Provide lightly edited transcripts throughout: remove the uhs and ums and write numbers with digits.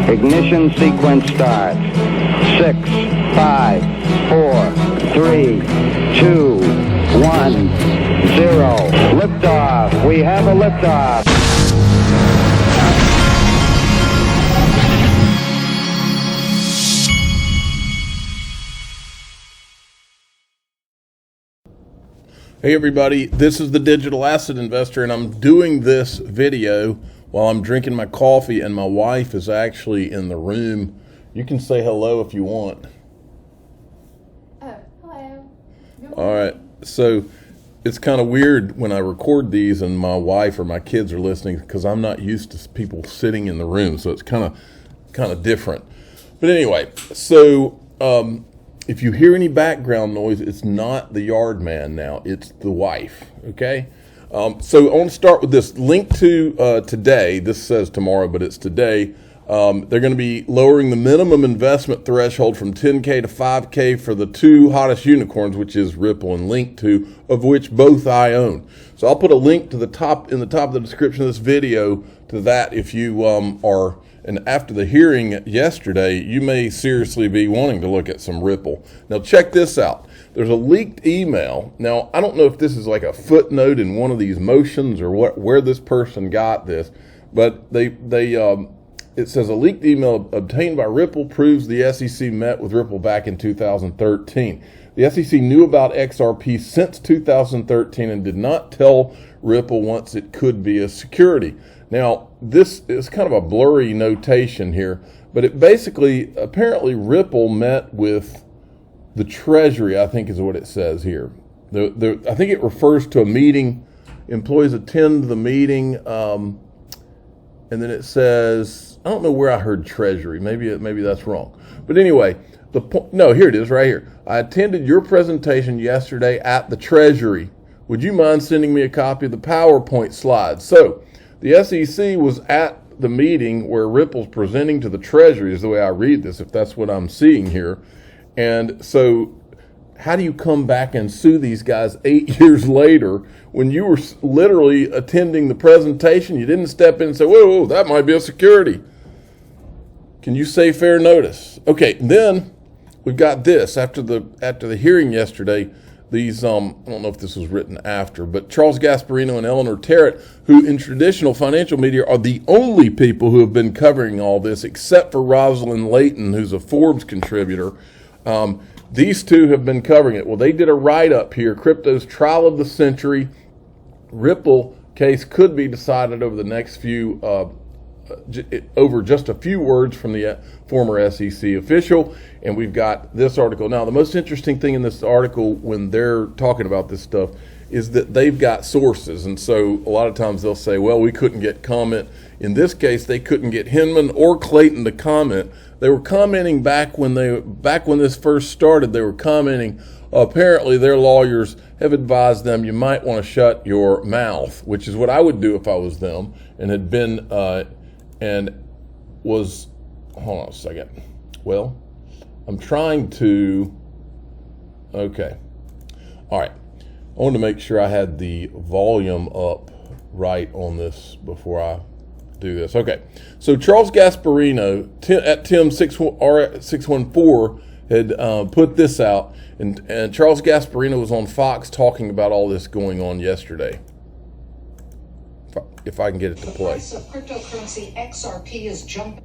Ignition sequence starts. 6, 5, 4, 3, 2, 1, 0. Liftoff. We have a liftoff. Hey everybody, this is the Digital Asset Investor, and I'm doing this video while I'm drinking my coffee, and my wife is actually in the room. You can say hello if you want. Hello. All right, so it's kind of weird when I record these and my wife or my kids are listening because I'm not used to people sitting in the room, so it's kind of different. But anyway, so if you hear any background noise, it's not the yard man now, it's the wife, okay? So I want to start with this link to today. This says tomorrow, but it's today. They're going to be lowering the minimum investment threshold from 10K to 5K for the two hottest unicorns, which is Ripple and Link2, of which both I own. So Top of the description of this video to that if you are. And after the hearing yesterday, you may seriously be wanting to look at some Ripple. Now check this out. There's a leaked email. Now I don't know if this is like a footnote in one of these motions or where this person got this, but it says a leaked email obtained by Ripple proves the SEC met with Ripple back in 2013. The SEC knew about XRP since 2013 and did not tell Ripple once it could be a security. Now, this is kind of a blurry notation here, but it basically, apparently Ripple met with the Treasury, I think is what it says here. I think it refers to a meeting, employees attend the meeting, and then it says, I don't know where I heard Treasury, maybe that's wrong. But anyway, no, here it is right here. I attended your presentation yesterday at the Treasury. Would you mind sending me a copy of the PowerPoint slides? So, the SEC was at the meeting where Ripple's presenting to the Treasury, is the way I read this, if that's what I'm seeing here. And so how do you come back and sue these guys 8 years later when you were literally attending the presentation? You didn't step in and say, whoa, that might be a security. Can you say fair notice? Okay, then we've got this. After the hearing yesterday, these, I don't know if this was written after, but Charles Gasparino and Eleanor Terrett, who in traditional financial media are the only people who have been covering all this, except for Rosalind Layton, who's a Forbes contributor. These two have been covering it. Well, they did a write-up here, Crypto's Trial of the Century. Ripple case could be decided over the next few, over just a few words from the former SEC official. And we've got this article. Now, the most interesting thing in this article when they're talking about this stuff is that they've got sources. And so a lot of times they'll say, well, we couldn't get comment. In this case, they couldn't get Hinman or Clayton to comment. They were commenting back when this first started, they were commenting, apparently their lawyers have advised them you might want to shut your mouth, which is what I would do if I was them and had been, and was, hold on a second. Well, I'm trying to, okay. All right. I wanted to make sure I had the volume up right on this before I do this. Okay. So Charles Gasparino at Tim614 had put this out, and Charles Gasparino was on Fox talking about all this going on yesterday. If I can get it to play. The price of cryptocurrency XRP is jumping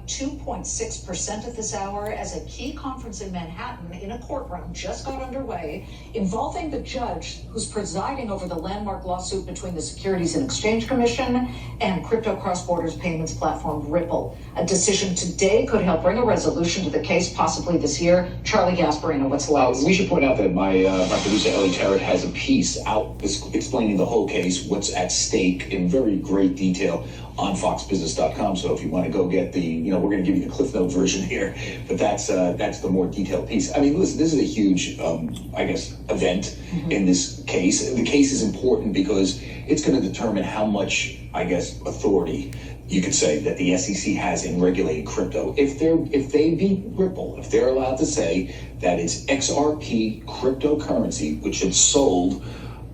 2.6% at this hour as a key conference in Manhattan in a courtroom just got underway involving the judge who's presiding over the landmark lawsuit between the Securities and Exchange Commission and crypto cross-borders payments platform Ripple. A decision today could help bring a resolution to the case possibly this year. Charlie Gasparino, what's the latest? We should point out that my producer Ellie Tarrant has a piece out explaining the whole case, what's at stake in very great detail on foxbusiness.com. So if you want to go get the, we're going to give you the Cliff Note version here, but that's the more detailed piece. I mean, listen, this is a huge, event in this case. The case is important because it's going to determine how much, authority you could say that the SEC has in regulating crypto. If they beat Ripple, if they're allowed to say that it's XRP cryptocurrency, which had sold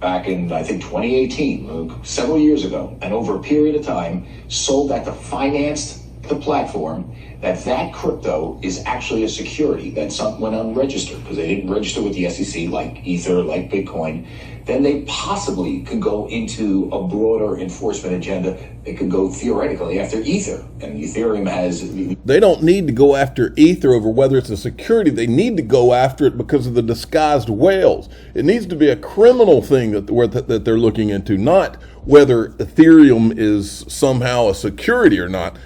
back in, I think, 2018, several years ago, and over a period of time, sold at the financed the platform that crypto is actually a security that went unregistered because they didn't register with the SEC like Ether, like Bitcoin, then they possibly could go into a broader enforcement agenda. They could go theoretically after Ether, and Ethereum has... They don't need to go after Ether over whether it's a security. They need to go after it because of the disguised whales. It needs to be a criminal thing that they're looking into, not whether Ethereum is somehow a security or not.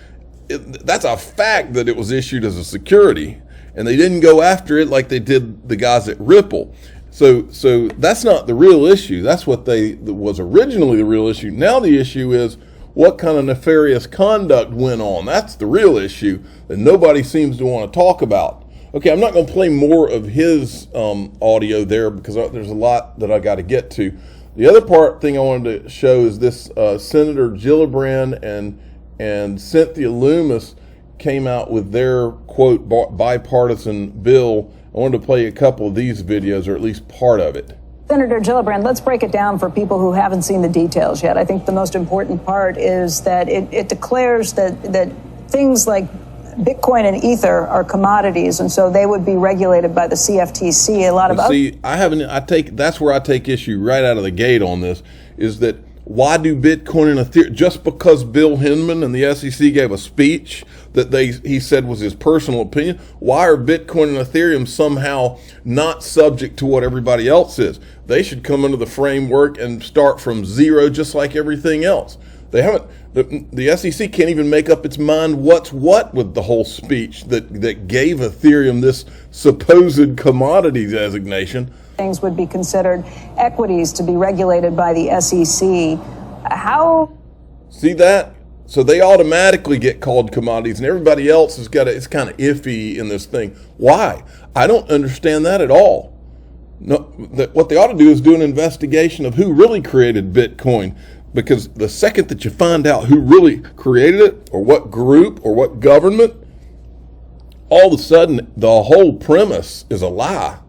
That's a fact that it was issued as a security, and they didn't go after it like they did the guys at Ripple. So that's not the real issue. That's what was originally the real issue. Now the issue is what kind of nefarious conduct went on. That's the real issue that nobody seems to want to talk about. Okay, I'm not going to play more of his audio there because there's a lot that I got to get to. The other thing I wanted to show is this Senator Gillibrand and Cynthia Loomis came out with their, quote, bipartisan bill. I wanted to play a couple of these videos, or at least part of it. Senator Gillibrand, let's break it down for people who haven't seen the details yet. I think the most important part is that it declares that things like Bitcoin and Ether are commodities, and so they would be regulated by the CFTC. A lot of that's where I take issue right out of the gate on this, is that why do Bitcoin and Ethereum, just because Bill Hinman and the SEC gave a speech that he said was his personal opinion, why are Bitcoin and Ethereum somehow not subject to what everybody else is? They should come into the framework and start from zero just like everything else. They haven't. The SEC can't even make up its mind what's what with the whole speech that gave Ethereum this supposed commodity designation. Things would be considered equities to be regulated by the SEC. How? See that? So they automatically get called commodities, and everybody else has got it's kind of iffy in this thing. Why? I don't understand that at all. No, what they ought to do is do an investigation of who really created Bitcoin, because the second that you find out who really created it, or what group, or what government, all of a sudden the whole premise is a lie.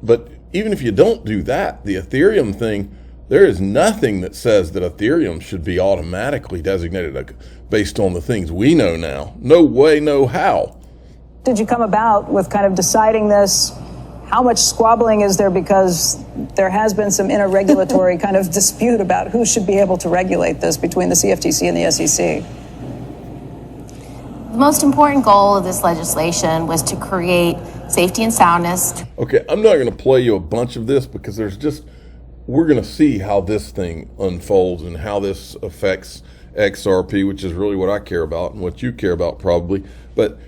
But even if you don't do that, the Ethereum thing, there is nothing that says that Ethereum should be automatically designated based on the things we know now. No way, no how. Did you come about with kind of deciding this? How much squabbling is there, because there has been some interregulatory kind of dispute about who should be able to regulate this between the CFTC and the SEC? The most important goal of this legislation was to create safety and soundness. Okay, I'm not going to play you a bunch of this because we're going to see how this thing unfolds and how this affects XRP, which is really what I care about and what you care about probably. But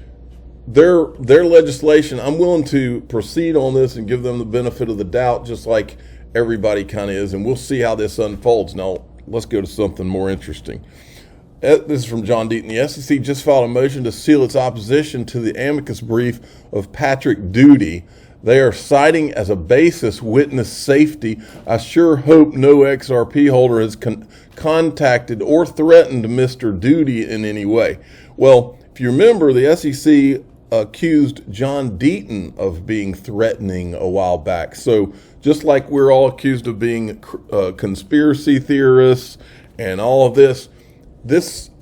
their legislation, I'm willing to proceed on this and give them the benefit of the doubt, just like everybody kind of is, and we'll see how this unfolds. Now, let's go to something more interesting. This is from John Deaton. The SEC just filed a motion to seal its opposition to the amicus brief of Patrick Doody. They are citing as a basis witness safety. I sure hope no XRP holder has contacted or threatened Mr. Doody in any way. Well, if you remember, the SEC accused John Deaton of being threatening a while back. So just like we're all accused of being conspiracy theorists and all of this,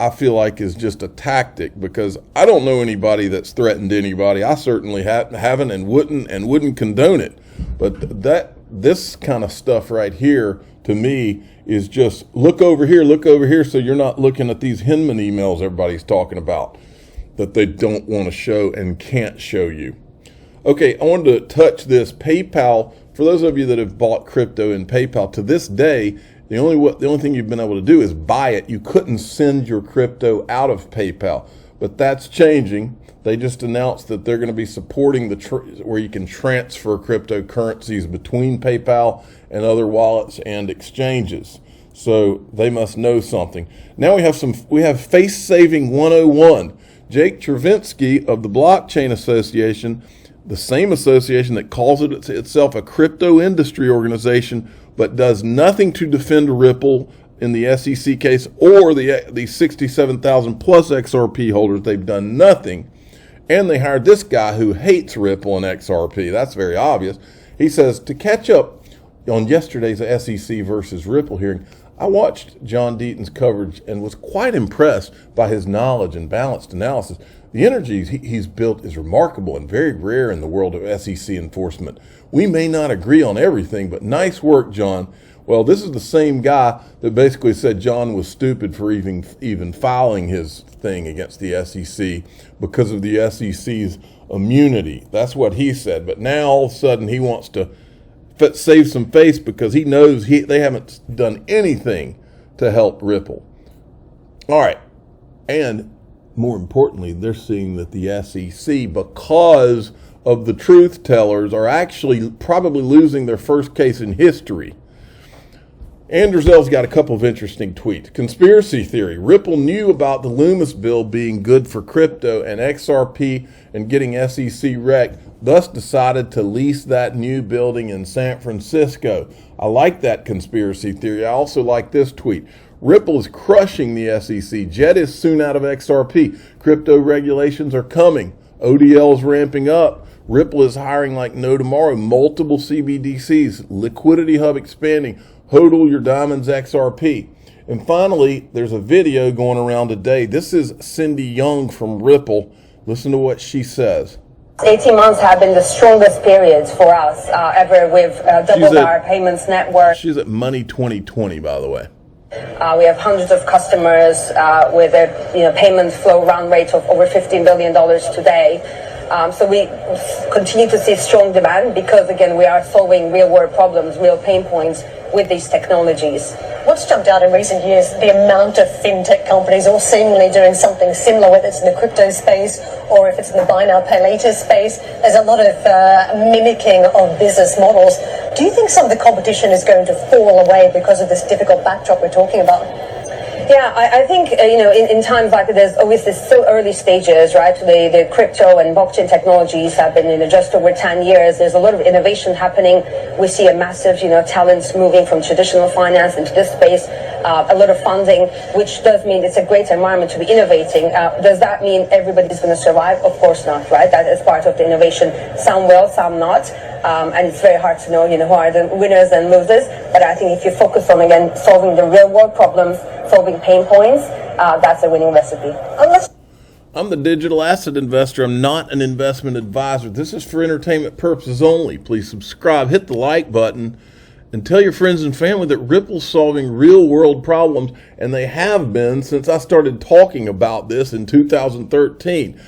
I feel like is just a tactic, because I don't know anybody that's threatened anybody. I certainly haven't and wouldn't condone it. But this kind of stuff right here to me is just look over here, so you're not looking at these Hinman emails everybody's talking about that they don't want to show and can't show you. Okay, I wanted to touch this PayPal. For those of you that have bought crypto in PayPal, to this day, the only thing you've been able to do is buy it. You couldn't send your crypto out of PayPal, but that's changing. They just announced that they're going to be supporting where you can transfer cryptocurrencies between PayPal and other wallets and exchanges. So they must know something. Now we have face saving 101. Jake Travinsky of the Blockchain Association, the same association that calls itself a crypto industry organization, but does nothing to defend Ripple in the SEC case or the 67,000 plus XRP holders. They've done nothing. And they hired this guy who hates Ripple and XRP. That's very obvious. He says, to catch up on yesterday's SEC versus Ripple hearing, I watched John Deaton's coverage and was quite impressed by his knowledge and balanced analysis. The energy he's built is remarkable and very rare in the world of SEC enforcement. We may not agree on everything, but nice work, John. Well, this is the same guy that basically said John was stupid for even filing his thing against the SEC because of the SEC's immunity. That's what he said. But now all of a sudden he wants to save some face because he knows they haven't done anything to help Ripple. All right. And more importantly, they're seeing that the SEC, because of the truth tellers, are actually probably losing their first case in history. Andrezel's got a couple of interesting tweets. Conspiracy theory. Ripple knew about the Loomis bill being good for crypto and XRP and getting SEC wrecked, thus decided to lease that new building in San Francisco. I like that conspiracy theory. I also like this tweet. Ripple is crushing the SEC. Jet is soon out of XRP. Crypto regulations are coming. ODL is ramping up. Ripple is hiring like no tomorrow. Multiple CBDCs. Liquidity hub expanding. HODL your diamonds XRP. And finally, there's a video going around today. This is Cindy Young from Ripple. Listen to what she says. 18 months have been the strongest periods for us ever. We've doubled our payments network. She's at Money 2020, by the way. We have hundreds of customers with a payment flow run rate of over $15 billion today. So we continue to see strong demand because, again, we are solving real-world problems, real pain points with these technologies. What's jumped out in recent years, the amount of fintech companies all seemingly doing something similar, whether it's in the crypto space or if it's in the buy now, pay later space. There's a lot of mimicking of business models. Do you think some of the competition is going to fall away because of this difficult backdrop we're talking about? Yeah, I think, in times like there's always this still early stages, right? The crypto and blockchain technologies have been in just over 10 years. There's a lot of innovation happening. We see a massive, talents moving from traditional finance into this space, a lot of funding, which does mean it's a great environment to be innovating. Does that mean everybody's going to survive? Of course not, right? That is part of the innovation. Some will, some not. And it's very hard to know, who are the winners and losers. But I think if you focus on, again, solving the real world problems, solving pain points, that's a winning recipe. I'm the digital asset investor. I'm not an investment advisor. This is for entertainment purposes only. Please subscribe, hit the like button, and tell your friends and family that Ripple's solving real world problems, and they have been since I started talking about this in 2013.